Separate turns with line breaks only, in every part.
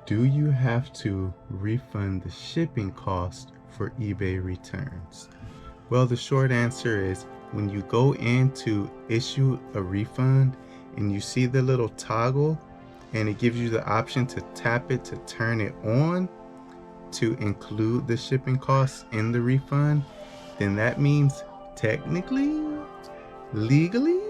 Do you have to refund the shipping cost for eBay returns? Well, the short answer is when you go in to issue a refund and you see the little toggle and it gives you the option to tap it to turn it on to include the shipping costs in the refund, then that means technically, legally,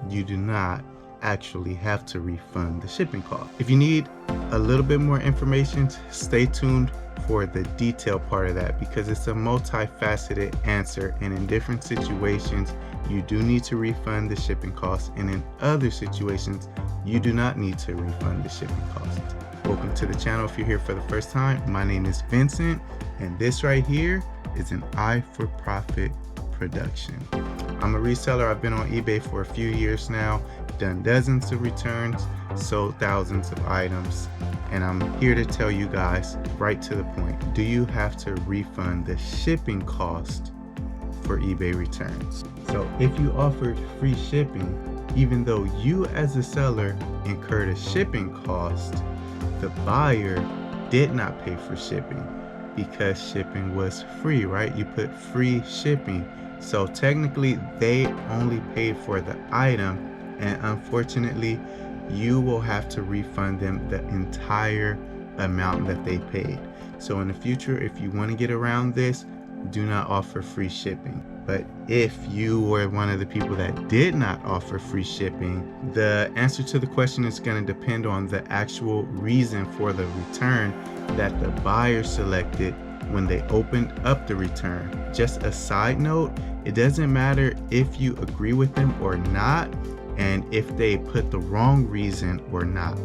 you do not actually have to refund the shipping cost. If you need a little bit more information, stay tuned for the detailed part of that, because it's a multifaceted answer, and in different situations you do need to refund the shipping costs, and in other situations you do not need to refund the shipping costs. Welcome to the channel. If you're here for the first time, my name is Vincent, and this right here is an Eye for Profit production. I'm a reseller. I've been on eBay for a few years now, done dozens of returns, sold thousands of items, and I'm here to tell you guys right to the point. Do you have to refund the shipping cost for eBay returns? So if you offered free shipping, even though you as a seller incurred a shipping cost, the buyer did not pay for shipping because shipping was free, right? You put free shipping. So technically they only paid for the item, and unfortunately you will have to refund them the entire amount that they paid. So in the future, if you want to get around this, do not offer free shipping. But if you were one of the people that did not offer free shipping, the answer to the question is going to depend on the actual reason for the return that the buyer selected when they opened up the return. Just a side note, it doesn't matter if you agree with them or not, and if they put the wrong reason or not.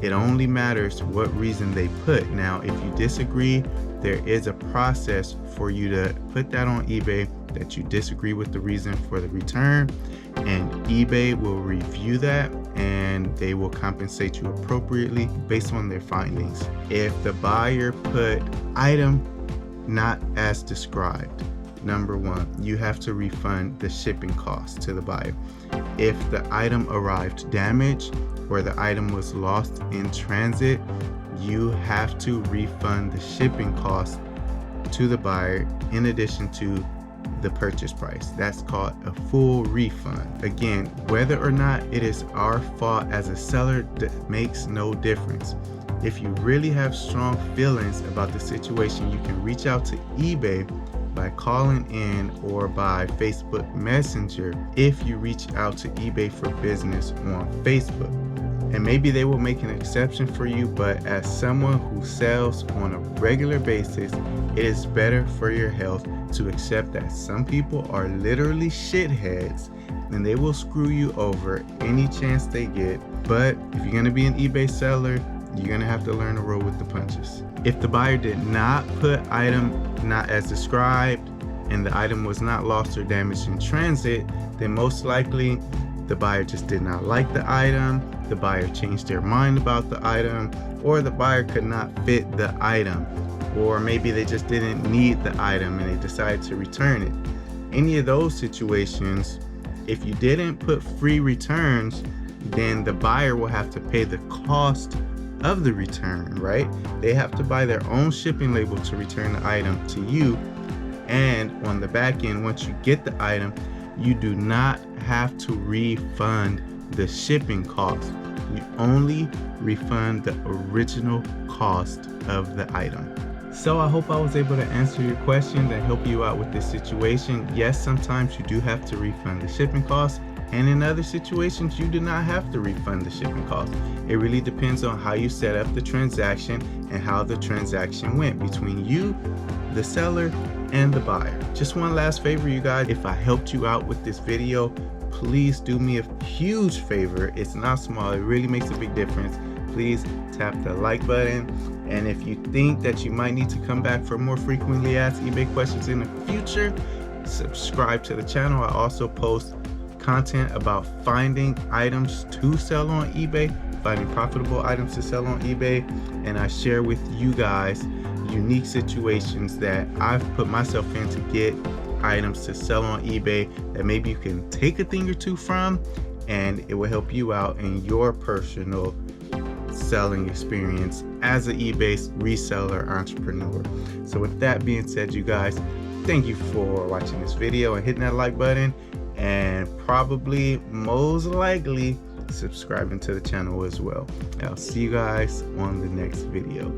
It only matters what reason they put. Now, if you disagree, there is a process for you to put that on eBay that you disagree with the reason for the return, and eBay will review that and they will compensate you appropriately based on their findings. If the buyer put item not as described, number one, you have to refund the shipping cost to the buyer. If the item arrived damaged or the item was lost in transit, you have to refund the shipping cost to the buyer in addition to the purchase price. That's called a full refund. Again, whether or not it is our fault as a seller, that makes no difference. If you really have strong feelings about the situation, you can reach out to eBay by calling in or by Facebook Messenger if you reach out to eBay for Business on Facebook. And maybe they will make an exception for you, but as someone who sells on a regular basis, it is better for your health to accept that some people are literally shitheads and they will screw you over any chance they get. But if you're going to be an eBay seller, you're going to have to learn to roll with the punches. If the buyer did not put item not as described and the item was not lost or damaged in transit, then most likely the buyer just did not like the item, the buyer changed their mind about the item, or the buyer could not fit the item, or maybe they just didn't need the item and they decided to return it. Any of those situations, if you didn't put free returns, then the buyer will have to pay the cost of the return, right? They have to buy their own shipping label to return the item to you, and on the back end, once you get the item, you do not have to refund the shipping cost. You only refund the original cost of the item. So I hope I was able to answer your questions and help you out with this situation. Yes, sometimes you do have to refund the shipping cost, and in other situations you do not have to refund the shipping cost. It really depends on how you set up the transaction and how the transaction went between you, the seller, and the buyer. Just one last favor, you guys. If I helped you out with this video, please do me a huge favor. It's not small, it really makes a big difference. Please tap the like button, and if you think that you might need to come back for more frequently asked eBay questions in the future, subscribe to the channel. I also post content about finding items to sell on eBay, finding profitable items to sell on eBay, and I share with you guys unique situations that I've put myself in to get items to sell on eBay that maybe you can take a thing or two from, and it will help you out in your personal selling experience as an eBay reseller entrepreneur. So with that being said, you guys, thank you for watching this video and hitting that like button, and probably most likely subscribing to the channel as well. I'll see you guys on the next video.